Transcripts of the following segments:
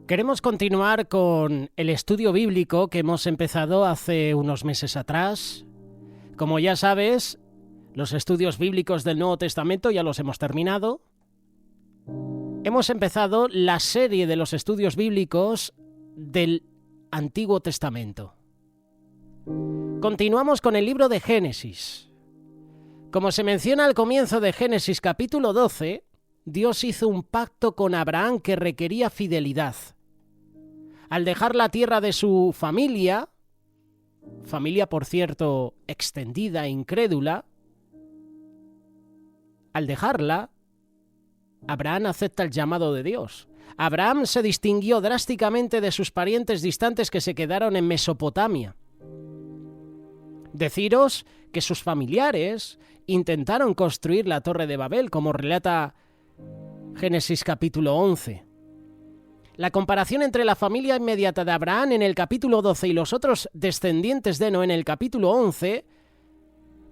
Queremos continuar con el estudio bíblico que hemos empezado hace unos meses atrás. Como ya sabes, los estudios bíblicos del Nuevo Testamento ya los hemos terminado. Hemos empezado la serie de los estudios bíblicos del Antiguo Testamento. Continuamos con el libro de Génesis. Como se menciona al comienzo de Génesis capítulo 12, Dios hizo un pacto con Abraham que requería fidelidad. Al dejar la tierra de su familia por cierto extendida e incrédula, al dejarla, Abraham acepta el llamado de Dios. Abraham se distinguió drásticamente de sus parientes distantes que se quedaron en Mesopotamia. Deciros que sus familiares intentaron construir la Torre de Babel, como relata Génesis capítulo 11. La comparación entre la familia inmediata de Abraham en el capítulo 12 y los otros descendientes de Noé en el capítulo 11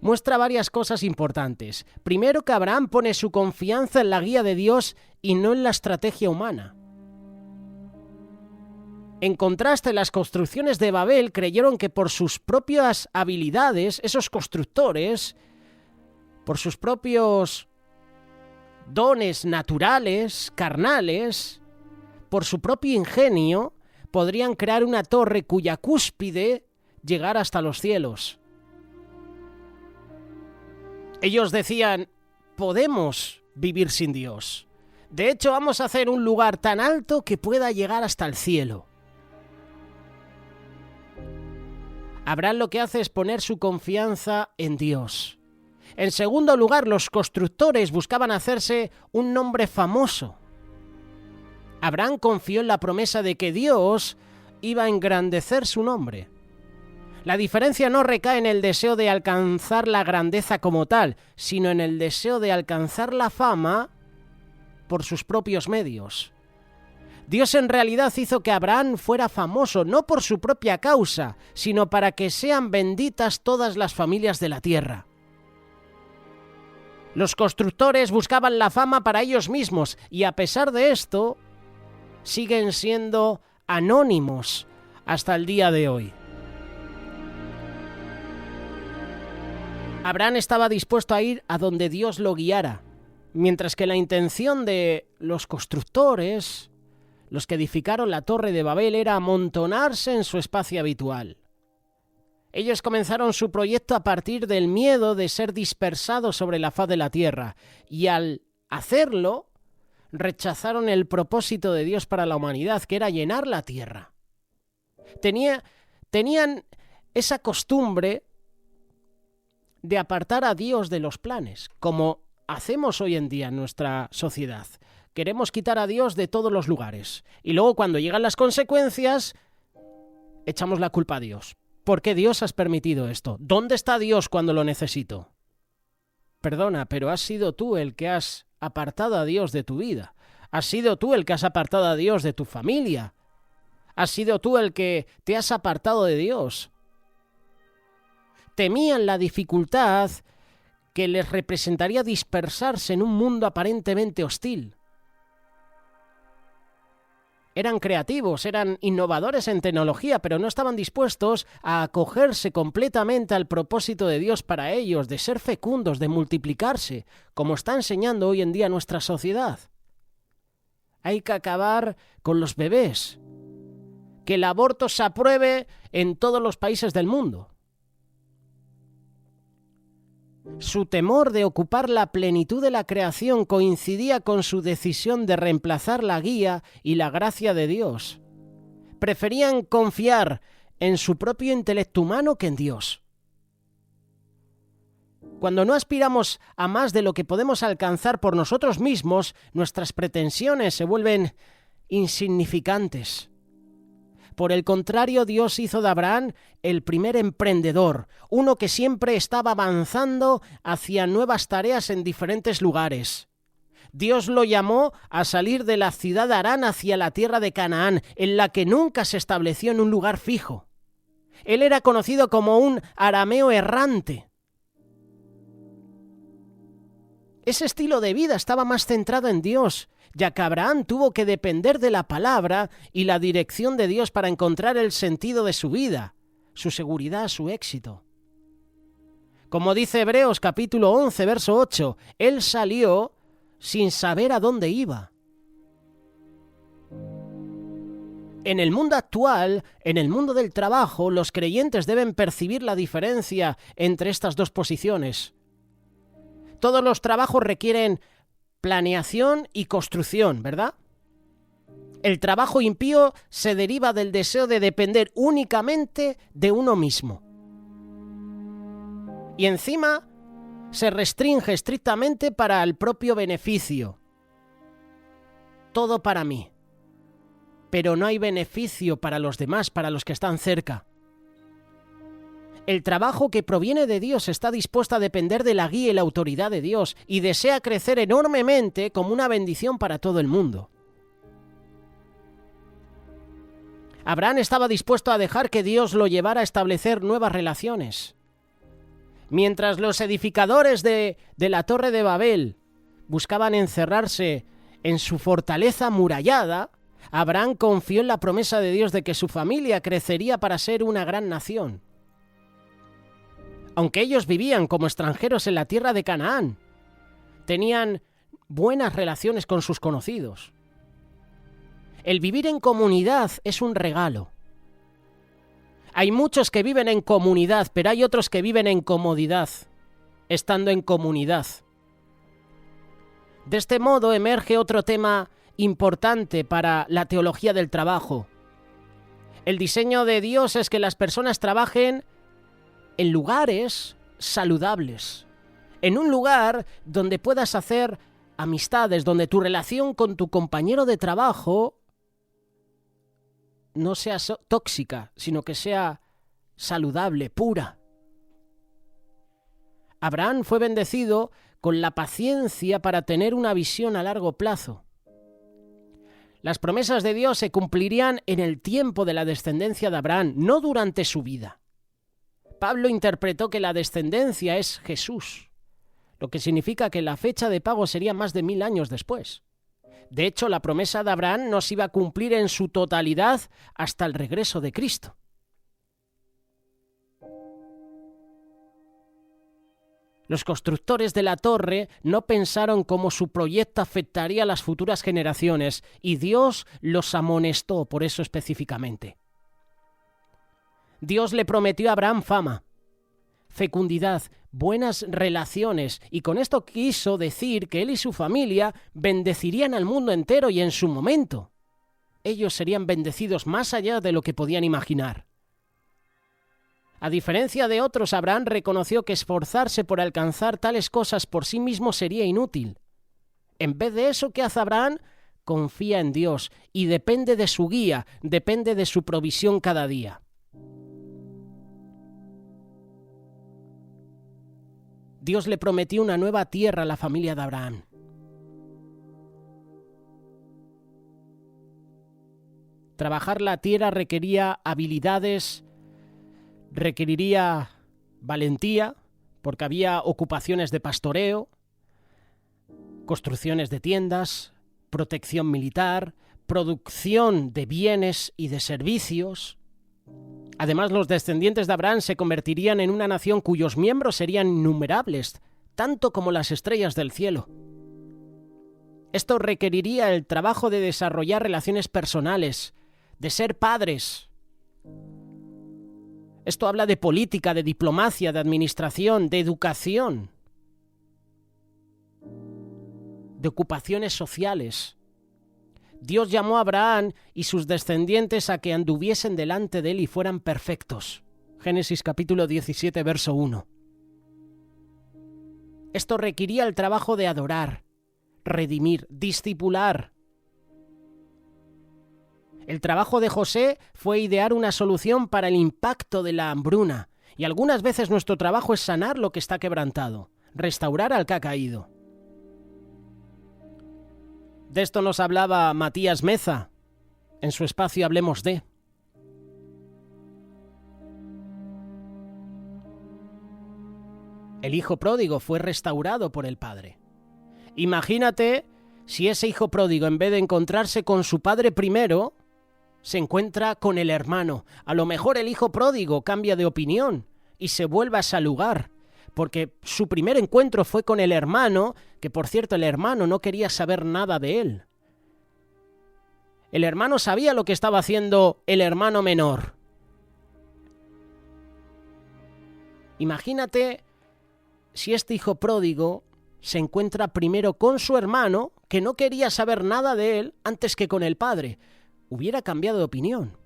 muestra varias cosas importantes. Primero, que Abraham pone su confianza en la guía de Dios y no en la estrategia humana. En contraste, las construcciones de Babel creyeron que por sus propias habilidades, esos constructores, por sus propios dones naturales, carnales, por su propio ingenio, podrían crear una torre cuya cúspide llegara hasta los cielos. Ellos decían, podemos vivir sin Dios. De hecho, vamos a hacer un lugar tan alto que pueda llegar hasta el cielo. Abraham lo que hace es poner su confianza en Dios. En segundo lugar, los constructores buscaban hacerse un nombre famoso. Abraham confió en la promesa de que Dios iba a engrandecer su nombre. La diferencia no recae en el deseo de alcanzar la grandeza como tal, sino en el deseo de alcanzar la fama por sus propios medios. Dios en realidad hizo que Abraham fuera famoso, no por su propia causa, sino para que sean benditas todas las familias de la tierra. Los constructores buscaban la fama para ellos mismos y a pesar de esto, siguen siendo anónimos hasta el día de hoy. Abraham estaba dispuesto a ir a donde Dios lo guiara, mientras que la intención de los constructores, los que edificaron la Torre de Babel, era amontonarse en su espacio habitual. Ellos comenzaron su proyecto a partir del miedo de ser dispersados sobre la faz de la tierra, y al hacerlo, rechazaron el propósito de Dios para la humanidad, que era llenar la tierra. Tenían esa costumbre de apartar a Dios de los planes, como hacemos hoy en día en nuestra sociedad. Queremos quitar a Dios de todos los lugares. Y luego, cuando llegan las consecuencias, echamos la culpa a Dios. ¿Por qué Dios has permitido esto? ¿Dónde está Dios cuando lo necesito? Perdona, pero has sido tú el que has apartado a Dios de tu vida. Has sido tú el que has apartado a Dios de tu familia. Has sido tú el que te has apartado de Dios. Temían la dificultad que les representaría dispersarse en un mundo aparentemente hostil. Eran creativos, eran innovadores en tecnología, pero no estaban dispuestos a acogerse completamente al propósito de Dios para ellos, de ser fecundos, de multiplicarse, como está enseñando hoy en día nuestra sociedad. Hay que acabar con los bebés, que el aborto se apruebe en todos los países del mundo. Su temor de ocupar la plenitud de la creación coincidía con su decisión de reemplazar la guía y la gracia de Dios. Preferían confiar en su propio intelecto humano que en Dios. Cuando no aspiramos a más de lo que podemos alcanzar por nosotros mismos, nuestras pretensiones se vuelven insignificantes. Por el contrario, Dios hizo de Abraham el primer emprendedor, uno que siempre estaba avanzando hacia nuevas tareas en diferentes lugares. Dios lo llamó a salir de la ciudad de Harán hacia la tierra de Canaán, en la que nunca se estableció en un lugar fijo. Él era conocido como un arameo errante. Ese estilo de vida estaba más centrado en Dios, ya que Abraham tuvo que depender de la palabra y la dirección de Dios para encontrar el sentido de su vida, su seguridad, su éxito. Como dice Hebreos capítulo 11, verso 8, él salió sin saber a dónde iba. En el mundo actual, en el mundo del trabajo, los creyentes deben percibir la diferencia entre estas dos posiciones. Todos los trabajos requieren planeación y construcción, ¿verdad? El trabajo impío se deriva del deseo de depender únicamente de uno mismo. Y encima se restringe estrictamente para el propio beneficio. Todo para mí. Pero no hay beneficio para los demás, para los que están cerca. El trabajo que proviene de Dios está dispuesto a depender de la guía y la autoridad de Dios y desea crecer enormemente como una bendición para todo el mundo. Abraham estaba dispuesto a dejar que Dios lo llevara a establecer nuevas relaciones. Mientras los edificadores de la Torre de Babel buscaban encerrarse en su fortaleza amurallada, Abraham confió en la promesa de Dios de que su familia crecería para ser una gran nación. Aunque ellos vivían como extranjeros en la tierra de Canaán, tenían buenas relaciones con sus conocidos. El vivir en comunidad es un regalo. Hay muchos que viven en comunidad, pero hay otros que viven en comodidad, estando en comunidad. De este modo emerge otro tema importante para la teología del trabajo. El diseño de Dios es que las personas trabajen en lugares saludables, en un lugar donde puedas hacer amistades, donde tu relación con tu compañero de trabajo no sea tóxica, sino que sea saludable, pura. Abraham fue bendecido con la paciencia para tener una visión a largo plazo. Las promesas de Dios se cumplirían en el tiempo de la descendencia de Abraham, no durante su vida. Pablo interpretó que la descendencia es Jesús, lo que significa que la fecha de pago sería más de 1000 años después. De hecho, la promesa de Abraham no se iba a cumplir en su totalidad hasta el regreso de Cristo. Los constructores de la torre no pensaron cómo su proyecto afectaría a las futuras generaciones, y Dios los amonestó por eso específicamente. Dios le prometió a Abraham fama, fecundidad, buenas relaciones, y con esto quiso decir que él y su familia bendecirían al mundo entero y en su momento. Ellos serían bendecidos más allá de lo que podían imaginar. A diferencia de otros, Abraham reconoció que esforzarse por alcanzar tales cosas por sí mismo sería inútil. En vez de eso, ¿qué hace Abraham? Confía en Dios y depende de su guía, depende de su provisión cada día. Dios le prometió una nueva tierra a la familia de Abraham. Trabajar la tierra requería habilidades, requeriría valentía, porque había ocupaciones de pastoreo, construcciones de tiendas, protección militar, producción de bienes y de servicios. Además, los descendientes de Abraham se convertirían en una nación cuyos miembros serían innumerables, tanto como las estrellas del cielo. Esto requeriría el trabajo de desarrollar relaciones personales, de ser padres. Esto habla de política, de diplomacia, de administración, de educación, de ocupaciones sociales. Dios llamó a Abraham y sus descendientes a que anduviesen delante de él y fueran perfectos. Génesis capítulo 17, verso 1. Esto requería el trabajo de adorar, redimir, discipular. El trabajo de José fue idear una solución para el impacto de la hambruna, y algunas veces nuestro trabajo es sanar lo que está quebrantado, restaurar al que ha caído. De esto nos hablaba Matías Meza en su espacio Hablemos de. El hijo pródigo fue restaurado por el padre. Imagínate si ese hijo pródigo, en vez de encontrarse con su padre primero, se encuentra con el hermano. A lo mejor el hijo pródigo cambia de opinión y se vuelve a ese lugar, porque su primer encuentro fue con el hermano, que por cierto el hermano no quería saber nada de él. El hermano sabía lo que estaba haciendo el hermano menor. Imagínate si este hijo pródigo se encuentra primero con su hermano, que no quería saber nada de él, antes que con el padre. Hubiera cambiado de opinión.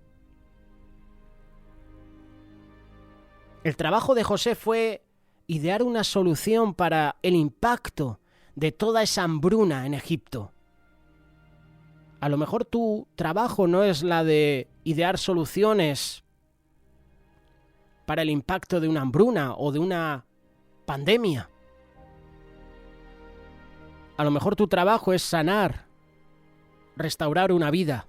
El trabajo de José fue idear una solución para el impacto de toda esa hambruna en Egipto. A lo mejor tu trabajo no es la de idear soluciones para el impacto de una hambruna o de una pandemia. A lo mejor tu trabajo es sanar, restaurar una vida.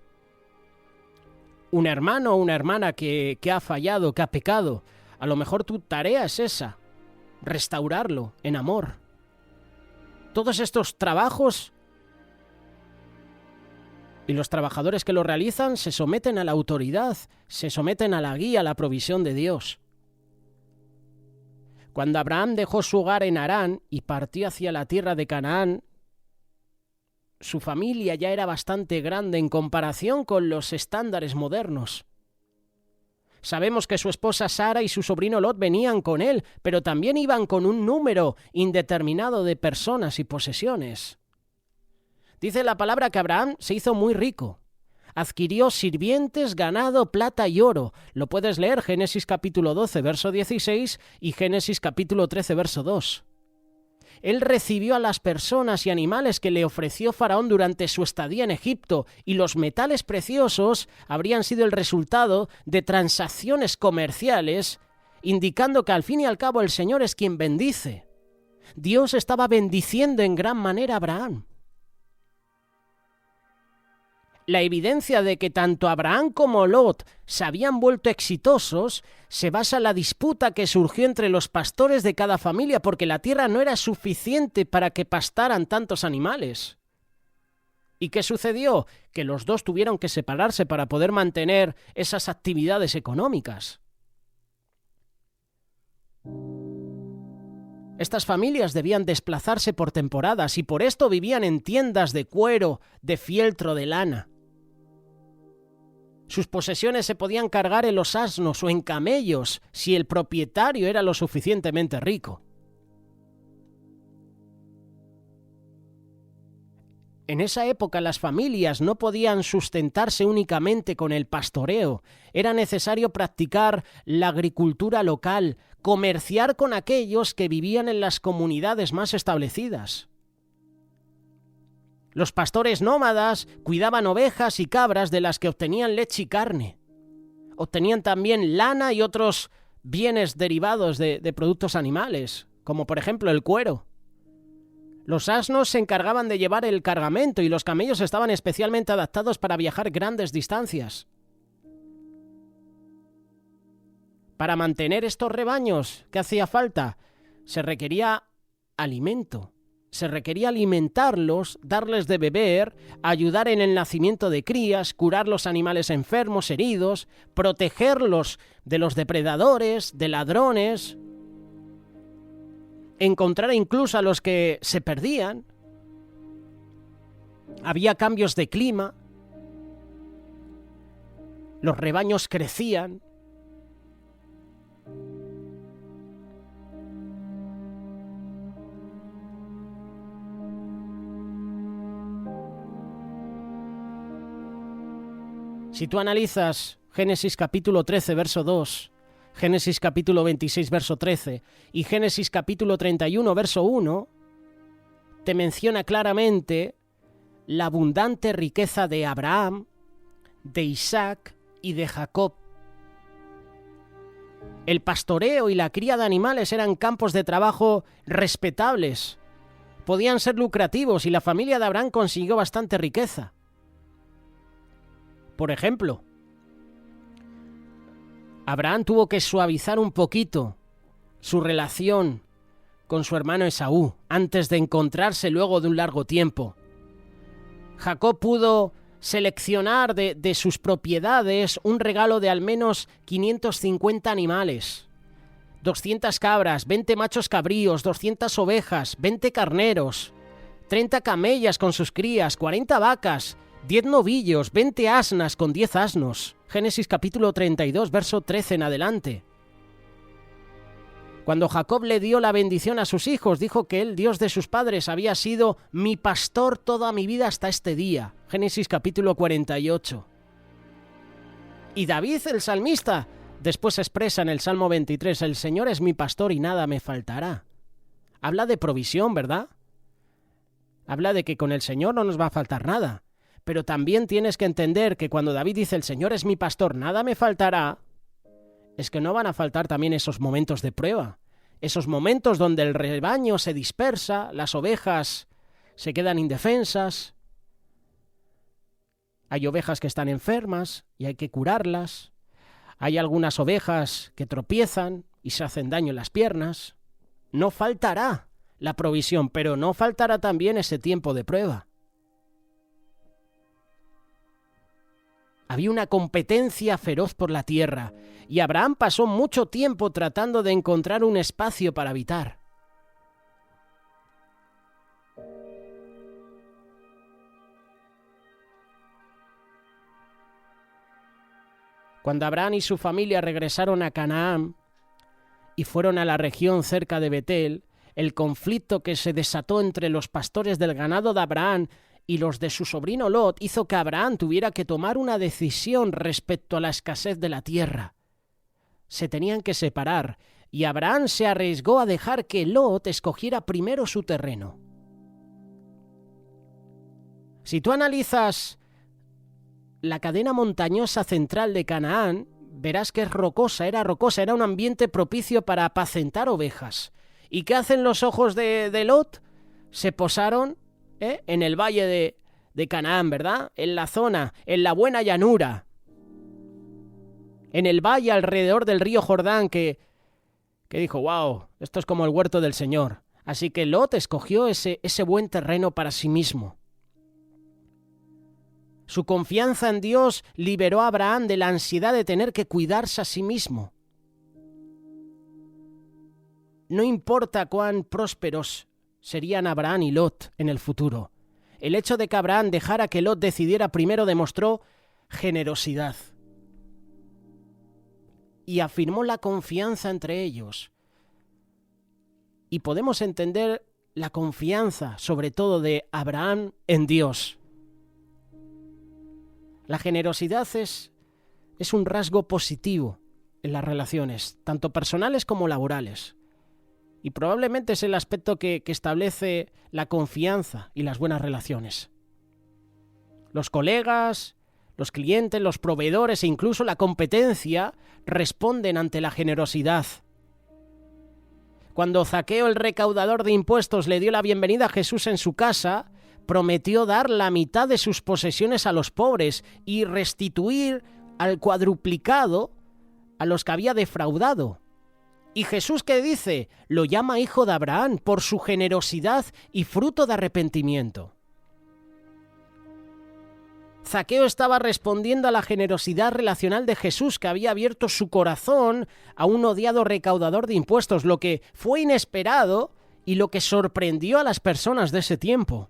Un hermano o una hermana que ha fallado, que ha pecado. A lo mejor tu tarea es esa, restaurarlo en amor. Todos estos trabajos y los trabajadores que lo realizan se someten a la autoridad, se someten a la guía, a la provisión de Dios. Cuando Abraham dejó su hogar en Harán y partió hacia la tierra de Canaán, su familia ya era bastante grande en comparación con los estándares modernos. Sabemos que su esposa Sara y su sobrino Lot venían con él, pero también iban con un número indeterminado de personas y posesiones. Dice la palabra que Abraham se hizo muy rico. Adquirió sirvientes, ganado, plata y oro. Lo puedes leer Génesis capítulo 12, verso 16 y Génesis capítulo 13, verso 2. Él recibió a las personas y animales que le ofreció Faraón durante su estadía en Egipto, y los metales preciosos habrían sido el resultado de transacciones comerciales, indicando que al fin y al cabo el Señor es quien bendice. Dios estaba bendiciendo en gran manera a Abraham. La evidencia de que tanto Abraham como Lot se habían vuelto exitosos se basa en la disputa que surgió entre los pastores de cada familia, porque la tierra no era suficiente para que pastaran tantos animales. ¿Y qué sucedió? Que los dos tuvieron que separarse para poder mantener esas actividades económicas. Estas familias debían desplazarse por temporadas y por esto vivían en tiendas de cuero, de fieltro, de lana. Sus posesiones se podían cargar en los asnos o en camellos si el propietario era lo suficientemente rico. En esa época las familias no podían sustentarse únicamente con el pastoreo. Era necesario practicar la agricultura local, comerciar con aquellos que vivían en las comunidades más establecidas. Los pastores nómadas cuidaban ovejas y cabras de las que obtenían leche y carne. Obtenían también lana y otros bienes derivados de productos animales, como por ejemplo el cuero. Los asnos se encargaban de llevar el cargamento y los camellos estaban especialmente adaptados para viajar grandes distancias. Para mantener estos rebaños, ¿qué hacía falta? Se requería alimento. Se requería alimentarlos, darles de beber, ayudar en el nacimiento de crías, curar los animales enfermos, heridos, protegerlos de los depredadores, de ladrones, encontrar incluso a los que se perdían. Había cambios de clima, los rebaños crecían. Si tú analizas Génesis capítulo 13, verso 2, Génesis capítulo 26, verso 13 y Génesis capítulo 31, verso 1, te menciona claramente la abundante riqueza de Abraham, de Isaac y de Jacob. El pastoreo y la cría de animales eran campos de trabajo respetables, podían ser lucrativos y la familia de Abraham consiguió bastante riqueza. Por ejemplo, Abraham tuvo que suavizar un poquito su relación con su hermano Esaú, antes de encontrarse luego de un largo tiempo. Jacob pudo seleccionar de sus propiedades un regalo de al menos 550 animales, 200 cabras, 20 machos cabríos, 200 ovejas, 20 carneros, 30 camellas con sus crías, 40 vacas, 10 novillos, 20 asnas con 10 asnos. Génesis capítulo 32, verso 13 en adelante. Cuando Jacob le dio la bendición a sus hijos, dijo que el Dios de sus padres había sido mi pastor toda mi vida hasta este día. Génesis capítulo 48. Y David, el salmista, después expresa en el Salmo 23, el Señor es mi pastor y nada me faltará. Habla de provisión, ¿verdad? Habla de que con el Señor no nos va a faltar nada. Pero también tienes que entender que cuando David dice el Señor es mi pastor, nada me faltará, es que no van a faltar también esos momentos de prueba, esos momentos donde el rebaño se dispersa, las ovejas se quedan indefensas, hay ovejas que están enfermas y hay que curarlas, hay algunas ovejas que tropiezan y se hacen daño en las piernas. No faltará la provisión, pero no faltará también ese tiempo de prueba. Había una competencia feroz por la tierra, y Abraham pasó mucho tiempo tratando de encontrar un espacio para habitar. Cuando Abraham y su familia regresaron a Canaán y fueron a la región cerca de Betel, el conflicto que se desató entre los pastores del ganado de Abraham y los de su sobrino Lot hizo que Abraham tuviera que tomar una decisión respecto a la escasez de la tierra. Se tenían que separar, y Abraham se arriesgó a dejar que Lot escogiera primero su terreno. Si tú analizas la cadena montañosa central de Canaán, verás que era rocosa, era un ambiente propicio para apacentar ovejas. ¿Y qué hacen los ojos de Lot? Se posaron en el valle de Canaán, ¿verdad? En la zona, en la buena llanura, en el valle alrededor del río Jordán, que dijo, wow, esto es como el huerto del Señor. Así que Lot escogió ese buen terreno para sí mismo. Su confianza en Dios liberó a Abraham de la ansiedad de tener que cuidarse a sí mismo. No importa cuán prósperos serían Abraham y Lot en el futuro. El hecho de que Abraham dejara que Lot decidiera primero demostró generosidad y afirmó la confianza entre ellos. Y podemos entender la confianza, sobre todo de Abraham, en Dios. La generosidad es un rasgo positivo en las relaciones, tanto personales como laborales. Y probablemente es el aspecto que establece la confianza y las buenas relaciones. Los colegas, los clientes, los proveedores e incluso la competencia responden ante la generosidad. Cuando Zaqueo, el recaudador de impuestos, le dio la bienvenida a Jesús en su casa, prometió dar la mitad de sus posesiones a los pobres y restituir al cuadruplicado a los que había defraudado. Y Jesús, ¿qué dice? Lo llama hijo de Abraham por su generosidad y fruto de arrepentimiento. Zaqueo estaba respondiendo a la generosidad relacional de Jesús, que había abierto su corazón a un odiado recaudador de impuestos, lo que fue inesperado y lo que sorprendió a las personas de ese tiempo.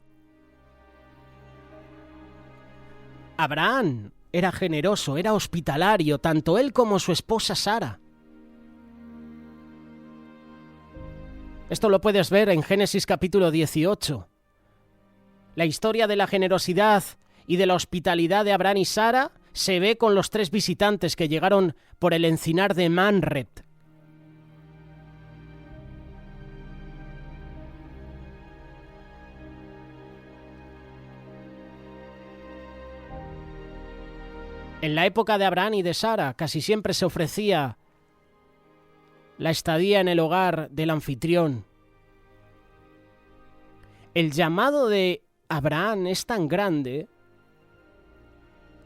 Abraham era generoso, era hospitalario, tanto él como su esposa Sara. Esto lo puedes ver en Génesis capítulo 18. La historia de la generosidad y de la hospitalidad de Abraham y Sara se ve con los 3 visitantes que llegaron por el encinar de Manred. En la época de Abraham y de Sara casi siempre se ofrecía la estadía en el hogar del anfitrión. El llamado de Abraham es tan grande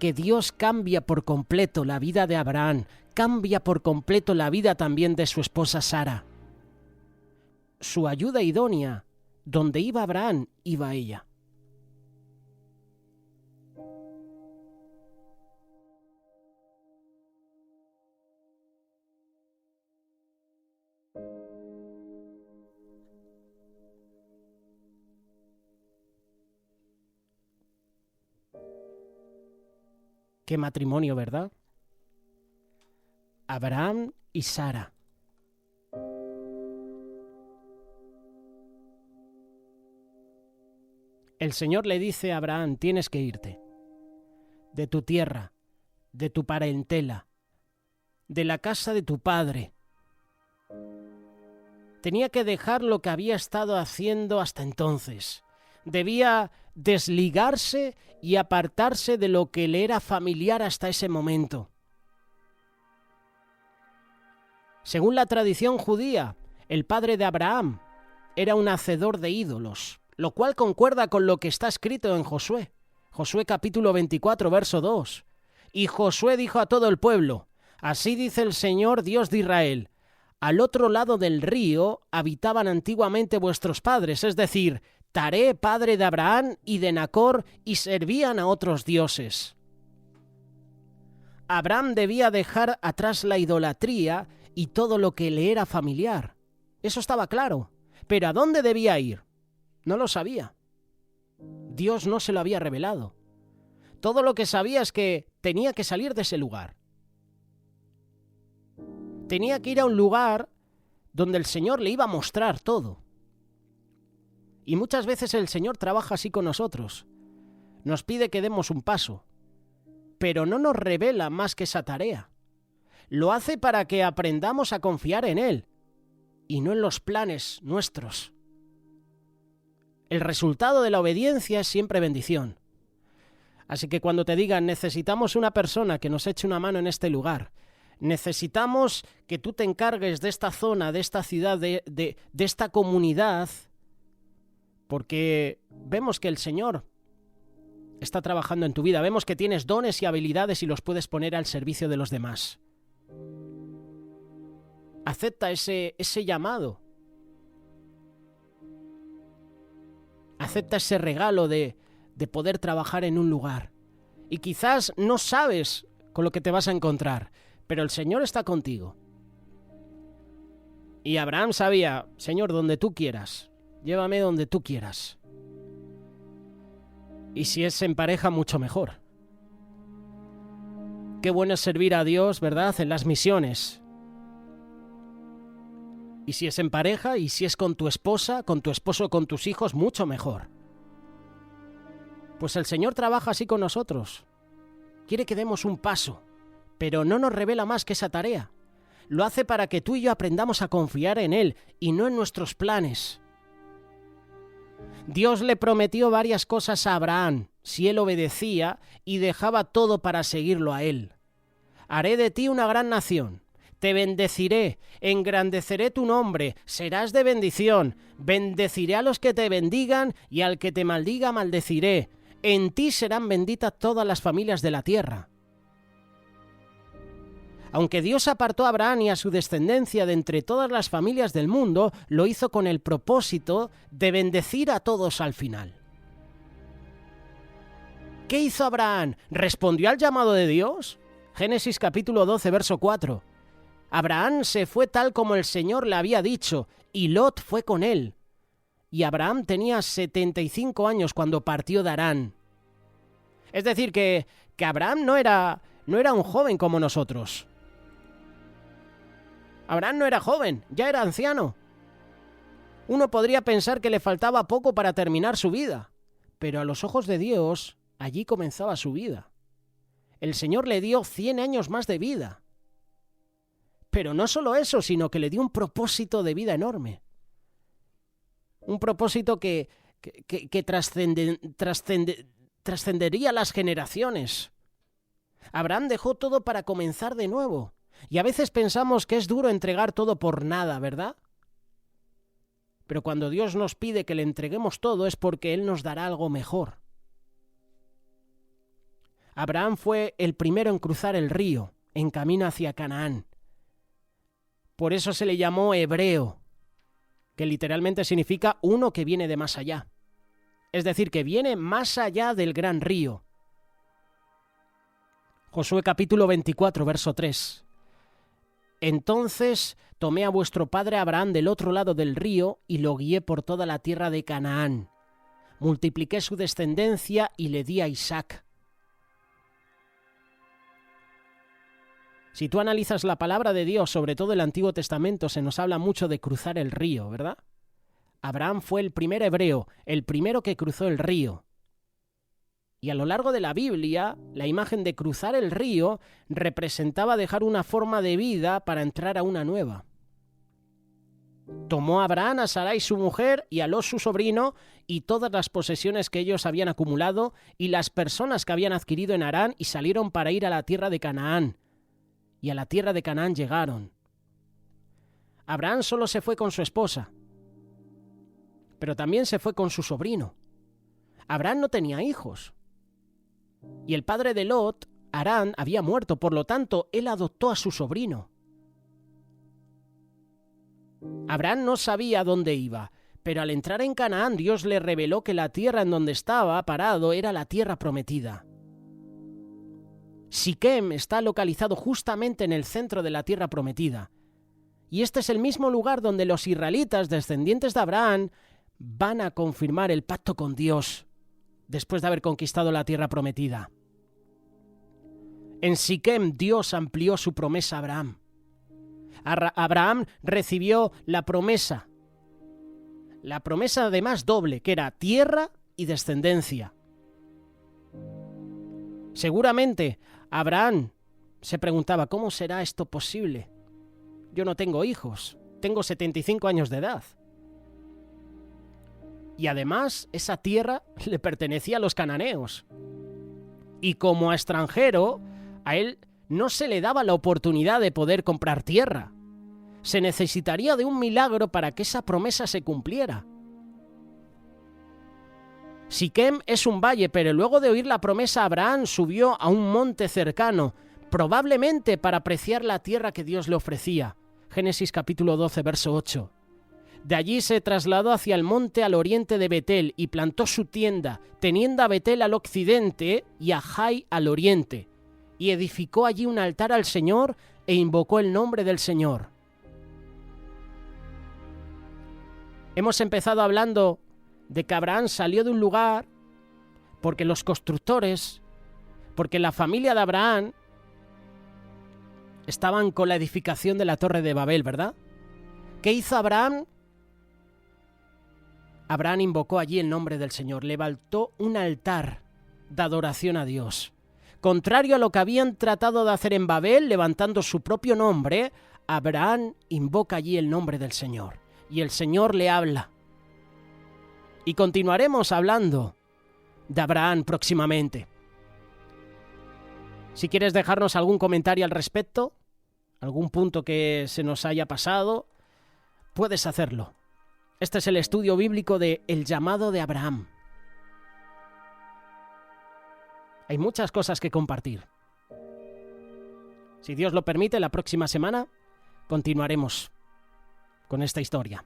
que Dios cambia por completo la vida de Abraham, cambia por completo la vida también de su esposa Sara. su ayuda idónea. Donde iba Abraham, iba ella. Qué matrimonio, ¿verdad? Abraham y Sara. El Señor le dice a Abraham, tienes que irte de tu tierra, de tu parentela, de la casa de tu padre. Tenía que dejar lo que había estado haciendo hasta entonces. Debía desligarse y apartarse de lo que le era familiar hasta ese momento. Según la tradición judía, el padre de Abraham era un hacedor de ídolos, lo cual concuerda con lo que está escrito en Josué. Josué capítulo 24, verso 2. Y Josué dijo a todo el pueblo, así dice el Señor Dios de Israel, al otro lado del río habitaban antiguamente vuestros padres, es decir, Taré, padre de Abraham y de Nacor, y servían a otros dioses. Abraham debía dejar atrás la idolatría y todo lo que le era familiar. Eso estaba claro. Pero ¿a dónde debía ir? No lo sabía. Dios no se lo había revelado. Todo lo que sabía es que tenía que salir de ese lugar. Tenía que ir a un lugar donde el Señor le iba a mostrar todo. Y muchas veces el Señor trabaja así con nosotros. Nos pide que demos un paso, pero no nos revela más que esa tarea. Lo hace para que aprendamos a confiar en Él y no en los planes nuestros. El resultado de la obediencia es siempre bendición. Así que cuando te digan necesitamos una persona que nos eche una mano en este lugar, necesitamos que tú te encargues de esta zona, de esta ciudad, de esta comunidad, porque vemos que el Señor está trabajando en tu vida, vemos que tienes dones y habilidades y los puedes poner al servicio de los demás. Acepta ese llamado. Acepta ese regalo de poder trabajar en un lugar. Y quizás no sabes con lo que te vas a encontrar, pero el Señor está contigo. Y Abraham sabía, Señor, donde tú quieras. Llévame donde tú quieras. Y si es en pareja, mucho mejor. Qué bueno es servir a Dios, ¿verdad?, en las misiones. Y si es en pareja, y si es con tu esposa, con tu esposo, con tus hijos, mucho mejor. Pues el Señor trabaja así con nosotros. Quiere que demos un paso, pero no nos revela más que esa tarea. Lo hace para que tú y yo aprendamos a confiar en Él y no en nuestros planes. Dios le prometió varias cosas a Abraham si él obedecía y dejaba todo para seguirlo a él. Haré de ti una gran nación, te bendeciré, engrandeceré tu nombre, serás de bendición, bendeciré a los que te bendigan y al que te maldiga maldeciré. En ti serán benditas todas las familias de la tierra. Aunque Dios apartó a Abraham y a su descendencia de entre todas las familias del mundo, lo hizo con el propósito de bendecir a todos al final. ¿Qué hizo Abraham? ¿Respondió al llamado de Dios? Génesis capítulo 12, verso 4. Abraham se fue tal como el Señor le había dicho, y Lot fue con él. Y Abraham tenía 75 años cuando partió de Harán. Es decir, que Abraham no era un joven como nosotros. Abraham no era joven, ya era anciano. Uno podría pensar que le faltaba poco para terminar su vida, pero a los ojos de Dios, allí comenzaba su vida. El Señor le dio 100 años más de vida. Pero no solo eso, sino que le dio un propósito de vida enorme. Un propósito que trascendería las generaciones. Abraham dejó todo para comenzar de nuevo. Y a veces pensamos que es duro entregar todo por nada, ¿verdad? Pero cuando Dios nos pide que le entreguemos todo es porque Él nos dará algo mejor. Abraham fue el primero en cruzar el río, en camino hacia Canaán. Por eso se le llamó hebreo, que literalmente significa uno que viene de más allá. Es decir, que viene más allá del gran río. Josué capítulo 24, verso 3. Entonces tomé a vuestro padre Abraham del otro lado del río y lo guié por toda la tierra de Canaán. Multipliqué su descendencia y le di a Isaac. Si tú analizas la palabra de Dios, sobre todo el Antiguo Testamento, se nos habla mucho de cruzar el río, ¿verdad? Abraham fue el primer hebreo, el primero que cruzó el río. Y a lo largo de la Biblia, la imagen de cruzar el río representaba dejar una forma de vida para entrar a una nueva. Tomó Abraham a Sarai su mujer y a Lot su sobrino y todas las posesiones que ellos habían acumulado y las personas que habían adquirido en Harán y salieron para ir a la tierra de Canaán. Y a la tierra de Canaán llegaron. Abraham solo se fue con su esposa, pero también se fue con su sobrino. Abraham no tenía hijos. Y el padre de Lot, Harán, había muerto, por lo tanto, él adoptó a su sobrino. Abraham no sabía dónde iba, pero al entrar en Canaán, Dios le reveló que la tierra en donde estaba parado era la tierra prometida. Siquem está localizado justamente en el centro de la tierra prometida. Y este es el mismo lugar donde los israelitas, descendientes de Abraham, van a confirmar el pacto con Dios después de haber conquistado la tierra prometida. En Siquem Dios amplió su promesa a Abraham. Abraham recibió la promesa además doble, que era tierra y descendencia. Seguramente Abraham se preguntaba, ¿cómo será esto posible? Yo no tengo hijos, tengo 75 años de edad. Y además, esa tierra le pertenecía a los cananeos. Y como a extranjero, a él no se le daba la oportunidad de poder comprar tierra. Se necesitaría de un milagro para que esa promesa se cumpliera. Siquem es un valle, pero luego de oír la promesa, Abraham subió a un monte cercano, probablemente para apreciar la tierra que Dios le ofrecía. Génesis capítulo 12, verso 8. De allí se trasladó hacia el monte al oriente de Betel y plantó su tienda, teniendo a Betel al occidente y a Jai al oriente, y edificó allí un altar al Señor e invocó el nombre del Señor. Hemos empezado hablando de que Abraham salió de un lugar porque los constructores, porque la familia de Abraham estaban con la edificación de la Torre de Babel, ¿verdad? ¿Qué hizo Abraham? Abraham invocó allí el nombre del Señor, levantó un altar de adoración a Dios. Contrario a lo que habían tratado de hacer en Babel, levantando su propio nombre, Abraham invoca allí el nombre del Señor. Y el Señor le habla. Y continuaremos hablando de Abraham próximamente. Si quieres dejarnos algún comentario al respecto, algún punto que se nos haya pasado, puedes hacerlo. Este es el estudio bíblico de El llamado de Abraham. Hay muchas cosas que compartir. Si Dios lo permite, la próxima semana continuaremos con esta historia.